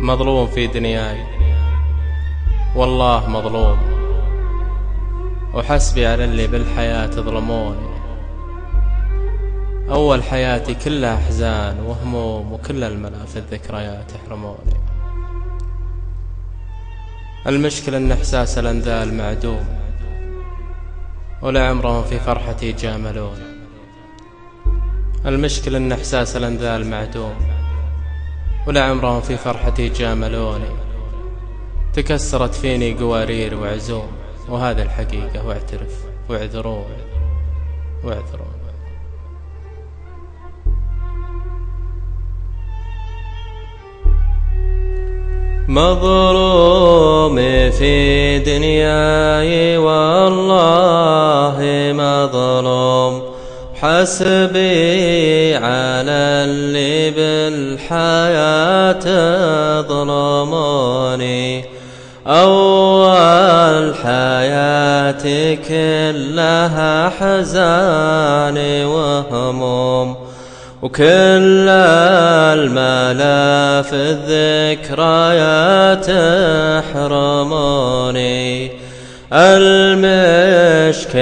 مظلوم في دنياي والله مظلوم، وحسبي على اللي بالحياة ظلموني. أول حياتي كلها أحزان وهموم، وكل الملا في الذكريات يحرموني. المشكلة أن إحساس الأنذال معدوم، ولعمرهم في فرحتي جاملوني. المشكلة أن إحساس الأنذال معدوم، ولعمرهم في فرحتي جاملوني. تكسرت فيني قوارير وعزوم، وهذا الحقيقة واعترف واعذروني واعذروني. مظلوم في دنياي والله مظلوم، حسبي على اللي بالحياة ظلموني. أول حياتي كلها حزان وهموم، وكل الملا في الذكريات يحرموني. المشكلة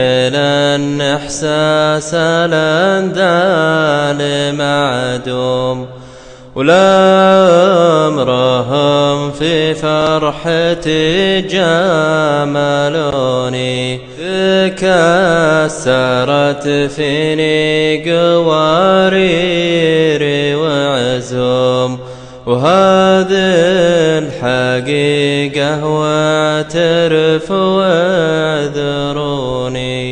أن إحساس الأنذال معدوم، ولعمرهم في فرحتي جاملوني. تكسرت فيني قوارير وعزوم، وهذه الحقيقة واعترف واعذروني.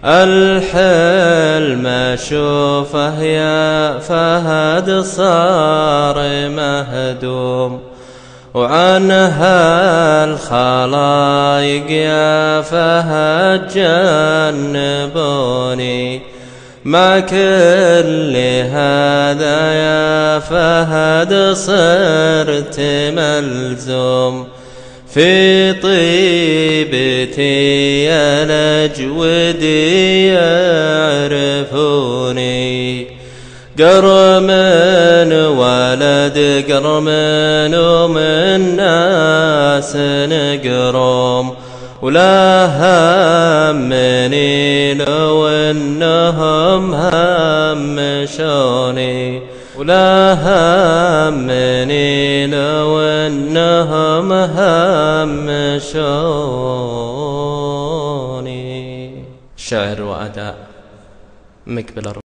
الحلم أشوفه يا فهد صار مهدوم، وعنها الخلايق يا فهد جنبوني. مع كل هذا يا فهد صرت ملزوم، في طيبتي يا الأجودي يعرفوني. قرمن ولد قرمن ومن ناس نقرم، ولا همني لو انهم همشوني، ولا همني لو انهم همشوني. شعر وأداء مقبل